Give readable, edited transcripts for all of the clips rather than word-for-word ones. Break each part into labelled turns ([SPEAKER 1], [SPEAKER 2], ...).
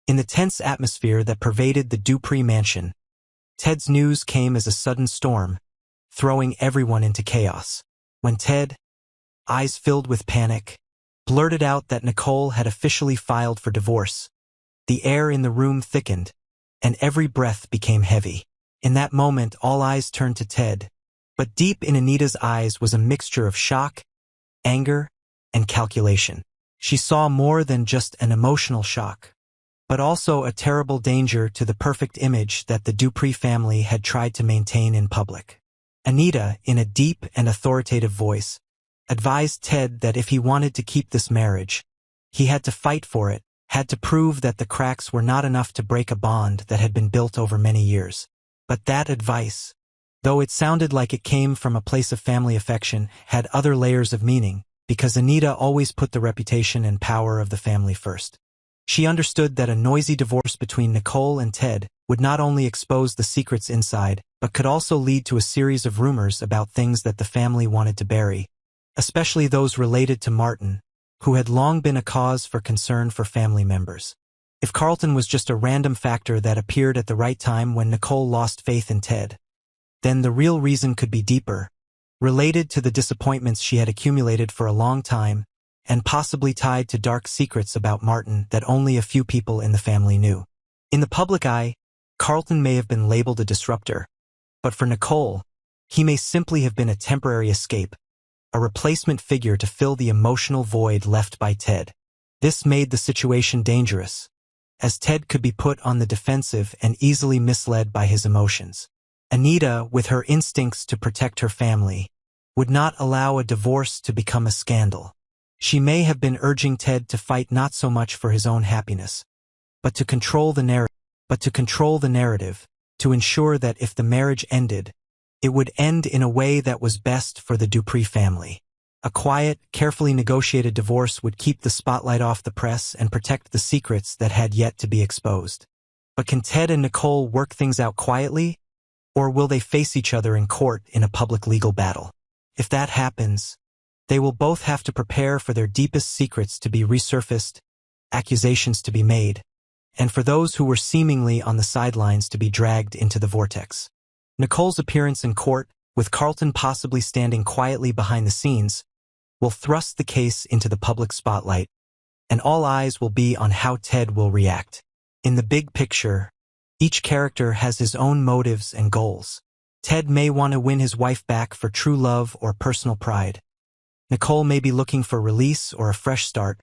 [SPEAKER 1] In the tense atmosphere that pervaded the Dupree mansion, Ted's news came as a sudden storm, throwing everyone into chaos. When Ted, eyes filled with panic, blurted out that Nicole had officially filed for divorce, the air in the room thickened, and every breath became heavy. In that moment, all eyes turned to Ted, but deep in Anita's eyes was a mixture of shock, anger, and calculation. She saw more than just an emotional shock, but also a terrible danger to the perfect image that the Dupree family had tried to maintain in public. Anita, in a deep and authoritative voice, advised Ted that if he wanted to keep this marriage, he had to fight for it, had to prove that the cracks were not enough to break a bond that had been built over many years. But that advice, though it sounded like it came from a place of family affection, had other layers of meaning, because Anita always put the reputation and power of the family first. She understood that a noisy divorce between Nicole and Ted would not only expose the secrets inside, but could also lead to a series of rumors about things that the family wanted to bury, especially those related to Martin, who had long been a cause for concern for family members. If Carlton was just a random factor that appeared at the right time when Nicole lost faith in Ted, then the real reason could be deeper, related to the disappointments she had accumulated for a long time, and possibly tied to dark secrets about Martin that only a few people in the family knew. In the public eye, Carlton may have been labeled a disruptor, but for Nicole, he may simply have been a temporary escape, a replacement figure to fill the emotional void left by Ted. This made the situation dangerous, as Ted could be put on the defensive and easily misled by his emotions. Anita, with her instincts to protect her family, would not allow a divorce to become a scandal. She may have been urging Ted to fight not so much for his own happiness, but to control the narrative, to ensure that if the marriage ended, it would end in a way that was best for the Dupree family. A quiet, carefully negotiated divorce would keep the spotlight off the press and protect the secrets that had yet to be exposed. But can Ted and Nicole work things out quietly, or will they face each other in court in a public legal battle? If that happens, they will both have to prepare for their deepest secrets to be resurfaced, accusations to be made, and for those who were seemingly on the sidelines to be dragged into the vortex. Nicole's appearance in court, with Carlton possibly standing quietly behind the scenes, will thrust the case into the public spotlight, and all eyes will be on how Ted will react. In the big picture, each character has his own motives and goals. Ted may want to win his wife back for true love or personal pride. Nicole may be looking for release or a fresh start.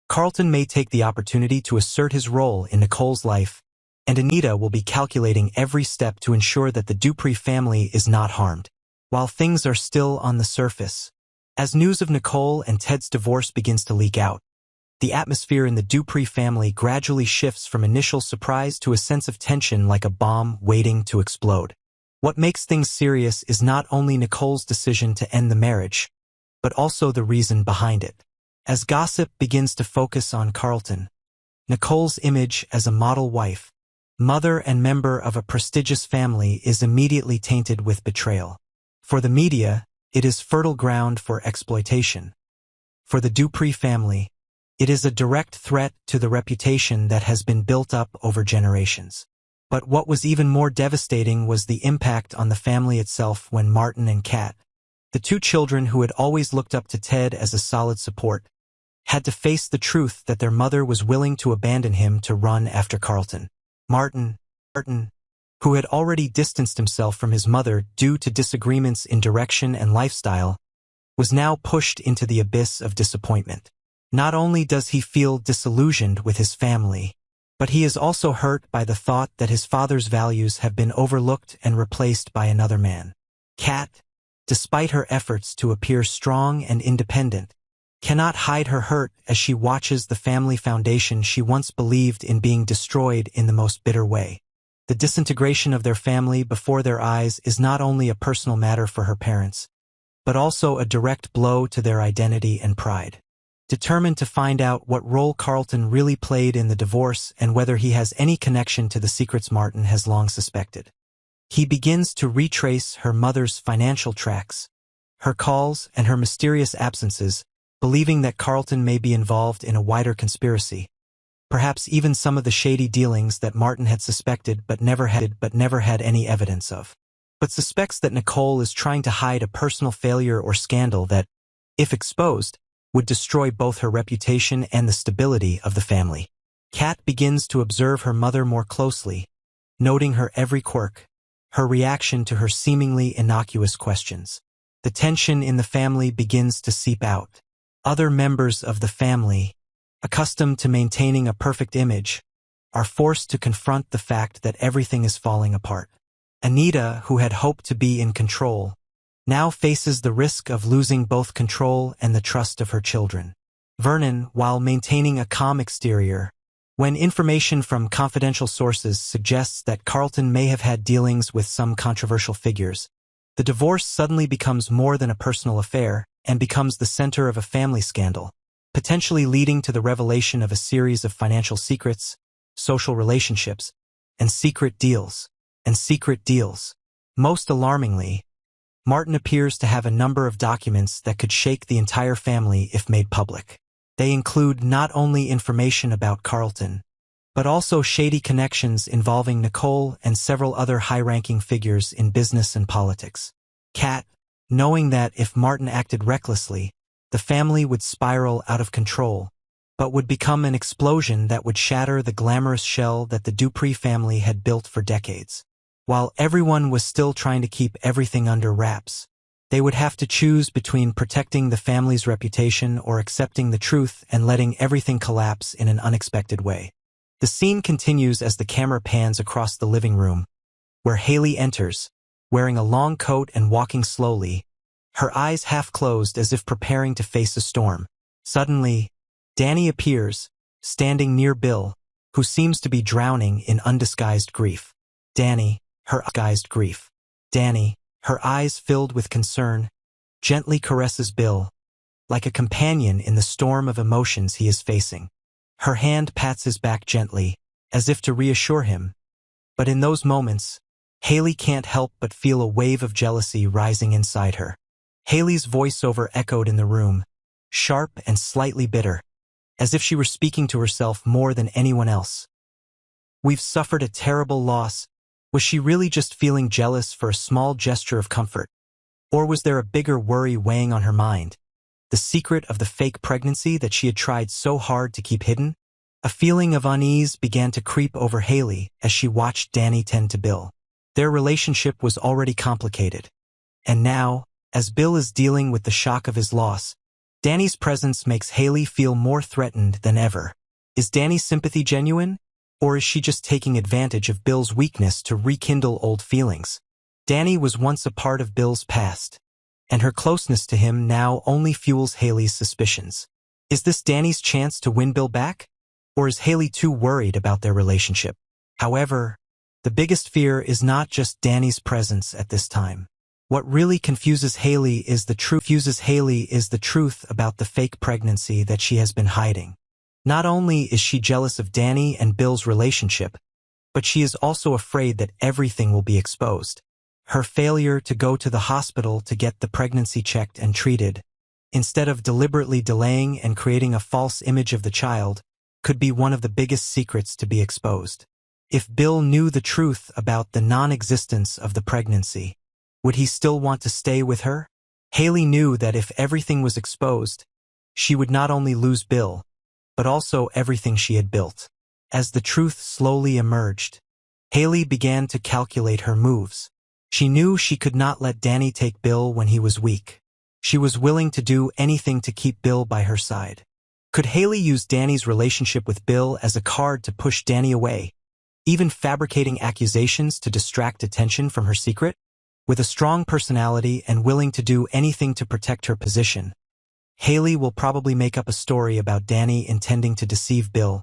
[SPEAKER 1] Carlton may take the opportunity to assert his role in Nicole's life, and Anita will be calculating every step to ensure that the Dupree family is not harmed. While things are still on the surface, as news of Nicole and Ted's divorce begins to leak out, the atmosphere in the Dupree family gradually shifts from initial surprise to a sense of tension like a bomb waiting to explode. What makes things serious is not only Nicole's decision to end the marriage, but also the reason behind it. As gossip begins to focus on Carlton, Nicole's image as a model wife, mother and member of a prestigious family is immediately tainted with betrayal. For the media, it is fertile ground for exploitation. For the Dupree family, it is a direct threat to the reputation that has been built up over generations. But what was even more devastating was the impact on the family itself when Martin and Kat, the two children who had always looked up to Ted as a solid support, had to face the truth that their mother was willing to abandon him to run after Carlton. Martin, who had already distanced himself from his mother due to disagreements in direction and lifestyle, was now pushed into the abyss of disappointment. Not only does he feel disillusioned with his family, but he is also hurt by the thought that his father's values have been overlooked and replaced by another man. Kat, despite her efforts to appear strong and independent, cannot hide her hurt as she watches the family foundation she once believed in being destroyed in the most bitter way. The disintegration of their family before their eyes is not only a personal matter for her parents, but also a direct blow to their identity and pride. Determined to find out what role Carlton really played in the divorce and whether he has any connection to the secrets Martin has long suspected, he begins to retrace her mother's financial tracks, her calls and her mysterious absences, believing that Carlton may be involved in a wider conspiracy. perhaps even some of the shady dealings that Martin had suspected but never had any evidence of. But suspects that Nicole is trying to hide a personal failure or scandal that, if exposed, would destroy both her reputation and the stability of the family. Kat begins to observe her mother more closely, noting her every quirk, her reaction to her seemingly innocuous questions. The tension in the family begins to seep out. Other members of the family, accustomed to maintaining a perfect image, are forced to confront the fact that everything is falling apart. Anita, who had hoped to be in control, now faces the risk of losing both control and the trust of her children. Vernon, while maintaining a calm exterior, when information from confidential sources suggests that Carlton may have had dealings with some controversial figures, the divorce suddenly becomes more than a personal affair and becomes the center of a family scandal, potentially leading to the revelation of a series of financial secrets, social relationships, and secret deals. Most alarmingly, Martin appears to have a number of documents that could shake the entire family if made public. They include not only information about Carlton, but also shady connections involving Nicole and several other high-ranking figures in business and politics. Kat, knowing that if Martin acted recklessly, the family would spiral out of control, but would become an explosion that would shatter the glamorous shell that the Dupree family had built for decades. While everyone was still trying to keep everything under wraps, they would have to choose between protecting the family's reputation or accepting the truth and letting everything collapse in an unexpected way. The scene continues as the camera pans across the living room, where Haley enters, wearing a long coat and walking slowly, her eyes half closed as if preparing to face a storm. Suddenly, Danny appears, standing near Bill, who seems to be drowning in undisguised grief. Danny, her eyes filled with concern, gently caresses Bill, like a companion in the storm of emotions he is facing. Her hand pats his back gently, as if to reassure him, but in those moments, Haley can't help but feel a wave of jealousy rising inside her. Haley's voiceover echoed in the room, sharp and slightly bitter, as if she were speaking to herself more than anyone else. "We've suffered a terrible loss." Was she really just feeling jealous for a small gesture of comfort? Or was there a bigger worry weighing on her mind? The secret of the fake pregnancy that she had tried so hard to keep hidden? A feeling of unease began to creep over Haley as she watched Danny tend to Bill. Their relationship was already complicated. And now, as Bill is dealing with the shock of his loss, Danny's presence makes Haley feel more threatened than ever. Is Danny's sympathy genuine? Or is she just taking advantage of Bill's weakness to rekindle old feelings? Danny was once a part of Bill's past, and her closeness to him now only fuels Haley's suspicions. Is this Danny's chance to win Bill back? Or is Haley too worried about their relationship? However, the biggest fear is not just Danny's presence at this time. What really confuses Haley is the truth about the fake pregnancy that she has been hiding. Not only is she jealous of Danny and Bill's relationship, but she is also afraid that everything will be exposed. Her failure to go to the hospital to get the pregnancy checked and treated, instead of deliberately delaying and creating a false image of the child, could be one of the biggest secrets to be exposed. If Bill knew the truth about the non-existence of the pregnancy, would he still want to stay with her? Haley knew that if everything was exposed, she would not only lose Bill, but also everything she had built. As the truth slowly emerged, Haley began to calculate her moves. She knew she could not let Danny take Bill when he was weak. She was willing to do anything to keep Bill by her side. Could Haley use Danny's relationship with Bill as a card to push Danny away, even fabricating accusations to distract attention from her secret? With a strong personality and willing to do anything to protect her position, Haley will probably make up a story about Danny intending to deceive Bill,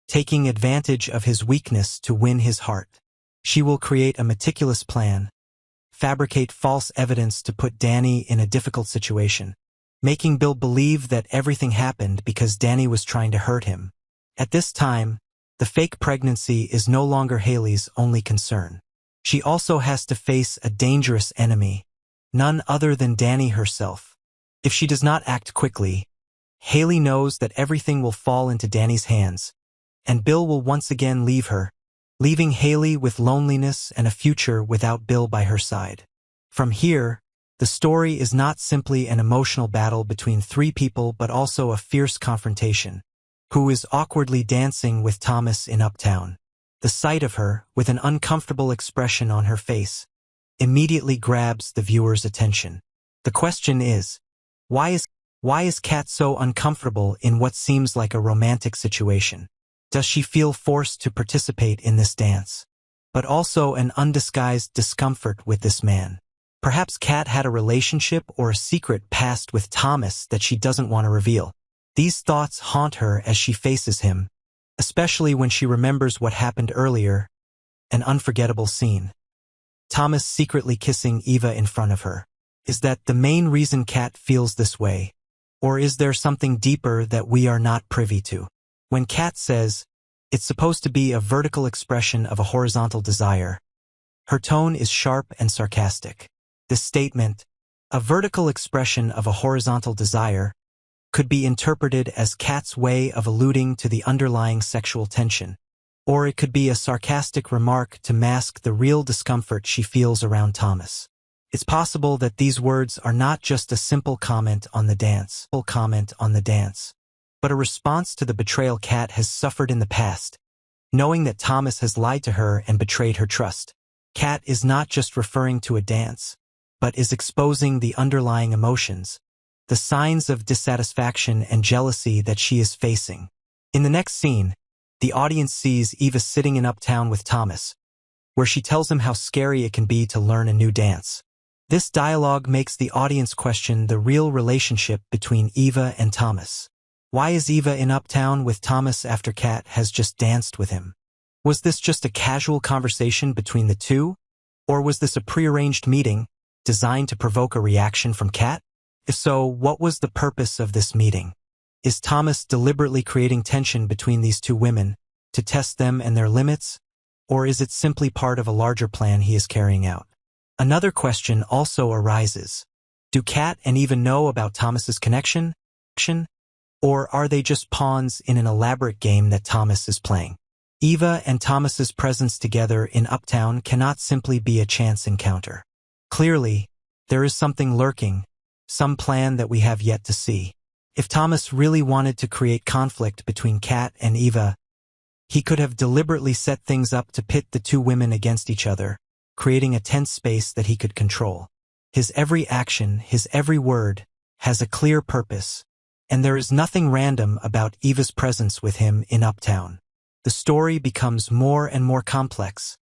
[SPEAKER 1] taking advantage of his weakness to win his heart. She will create a meticulous plan, fabricate false evidence to put Danny in a difficult situation, making Bill believe that everything happened because Danny was trying to hurt him. At this time, the fake pregnancy is no longer Haley's only concern. She also has to face a dangerous enemy, none other than Danny herself. If she does not act quickly, Haley knows that everything will fall into Danny's hands, and Bill will once again leave her, leaving Haley with loneliness and a future without Bill by her side. From here, the story is not simply an emotional battle between three people but also a fierce confrontation. Who is awkwardly dancing with Thomas in Uptown? The sight of her, with an uncomfortable expression on her face, immediately grabs the viewer's attention. The question is, why is Kat so uncomfortable in what seems like a romantic situation? Does she feel forced to participate in this dance? But also an undisguised discomfort with this man. Perhaps Kat had a relationship or a secret past with Thomas that she doesn't want to reveal. These thoughts haunt her as she faces him, especially when she remembers what happened earlier, an unforgettable scene. Thomas secretly kissing Eva in front of her. Is that the main reason Kat feels this way? Or is there something deeper that we are not privy to? When Kat says, it's supposed to be a vertical expression of a horizontal desire, her tone is sharp and sarcastic. This statement, a vertical expression of a horizontal desire, could be interpreted as Kat's way of alluding to the underlying sexual tension, or it could be a sarcastic remark to mask the real discomfort she feels around Thomas. It's possible that these words are not just a simple comment on the dance, but a response to the betrayal Kat has suffered in the past, knowing that Thomas has lied to her and betrayed her trust. Kat is not just referring to a dance, but is exposing the underlying emotions, the signs of dissatisfaction and jealousy that she is facing. In the next scene, the audience sees Eva sitting in Uptown with Thomas, where she tells him how scary it can be to learn a new dance. This dialogue makes the audience question the real relationship between Eva and Thomas. Why is Eva in Uptown with Thomas after Kat has just danced with him? Was this just a casual conversation between the two? Or was this a prearranged meeting designed to provoke a reaction from Kat? If so, what was the purpose of this meeting? Is Thomas deliberately creating tension between these two women to test them and their limits? Or is it simply part of a larger plan he is carrying out? Another question also arises. Do Kat and Eva know about Thomas's connection? Or are they just pawns in an elaborate game that Thomas is playing? Eva and Thomas's presence together in Uptown cannot simply be a chance encounter. Clearly, there is something lurking, some plan that we have yet to see. If Thomas really wanted to create conflict between Kat and Eva, he could have deliberately set things up to pit the two women against each other, creating a tense space that he could control. His every action, his every word, has a clear purpose, and there is nothing random about Eva's presence with him in Uptown. The story becomes more and more complex,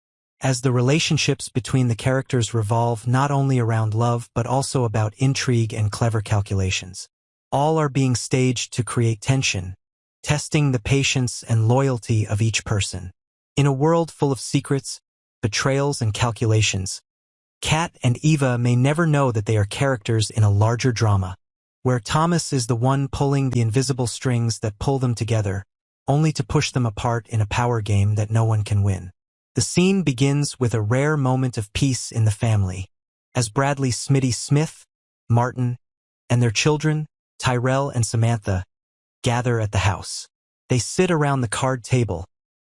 [SPEAKER 1] as the relationships between the characters revolve not only around love but also about intrigue and clever calculations. All are being staged to create tension, testing the patience and loyalty of each person. In a world full of secrets, betrayals, and calculations, Kat and Eva may never know that they are characters in a larger drama, where Thomas is the one pulling the invisible strings that pull them together, only to push them apart in a power game that no one can win. The scene begins with a rare moment of peace in the family, as Bradley Smitty Smith, Martin, and their children, Tyrell and Samantha, gather at the house. They sit around the card table,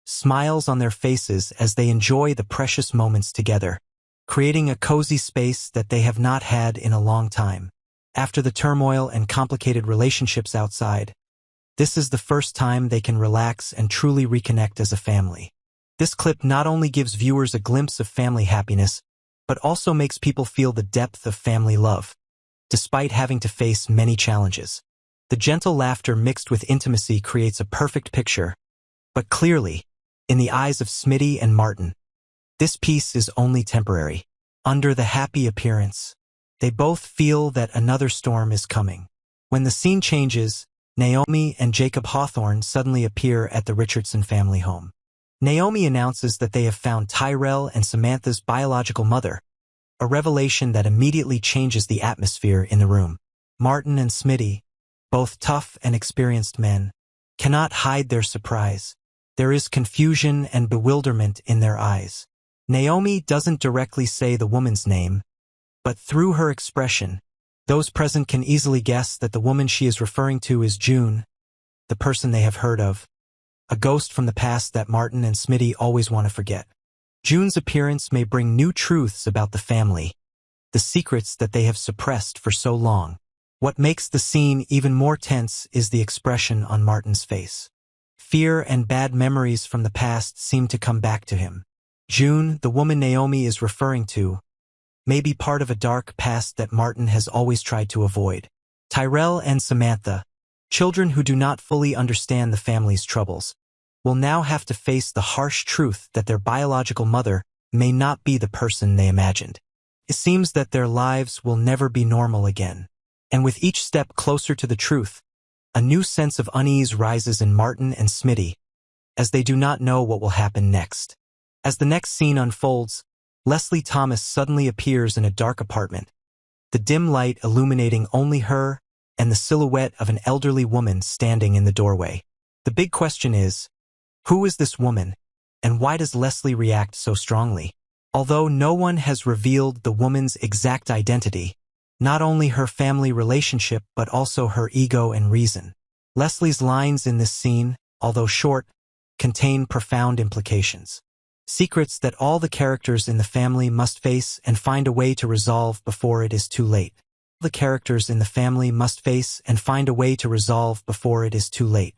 [SPEAKER 1] smiles on their faces as they enjoy the precious moments together, creating a cozy space that they have not had in a long time. After the turmoil and complicated relationships outside, this is the first time they can relax and truly reconnect as a family. This clip not only gives viewers a glimpse of family happiness, but also makes people feel the depth of family love, despite having to face many challenges. The gentle laughter mixed with intimacy creates a perfect picture, but clearly, in the eyes of Smitty and Martin, this peace is only temporary. Under the happy appearance, they both feel that another storm is coming. When the scene changes, Naomi and Jacob Hawthorne suddenly appear at the Richardson family home. Naomi announces that they have found Tyrell and Samantha's biological mother, a revelation that immediately changes the atmosphere in the room. Martin and Smitty, both tough and experienced men, cannot hide their surprise. There is confusion and bewilderment in their eyes. Naomi doesn't directly say the woman's name, but through her expression, those present can easily guess that the woman she is referring to is June, the person they have heard of. a ghost from the past that Martin and Smitty always want to forget. June's appearance may bring new truths about the family, the secrets that they have suppressed for so long. What makes the scene even more tense is the expression on Martin's face. Fear and bad memories from the past seem to come back to him. June, the woman Naomi is referring to, may be part of a dark past that Martin has always tried to avoid. Tyrell and Samantha, children who do not fully understand the family's troubles, will now have to face the harsh truth that their biological mother may not be the person they imagined. It seems that their lives will never be normal again. And with each step closer to the truth, a new sense of unease rises in Martin and Smitty, as they do not know what will happen next. As the next scene unfolds, Leslie Thomas suddenly appears in a dark apartment, the dim light illuminating only her and the silhouette of an elderly woman standing in the doorway. The big question is, who is this woman, and why does Leslie react so strongly? Although no one has revealed the woman's exact identity, not only her family relationship but also her ego and reason. Leslie's lines in this scene, although short, contain profound implications. Secrets that all the characters in the family must face and find a way to resolve before it is too late. The characters in the family must face and find a way to resolve before it is too late.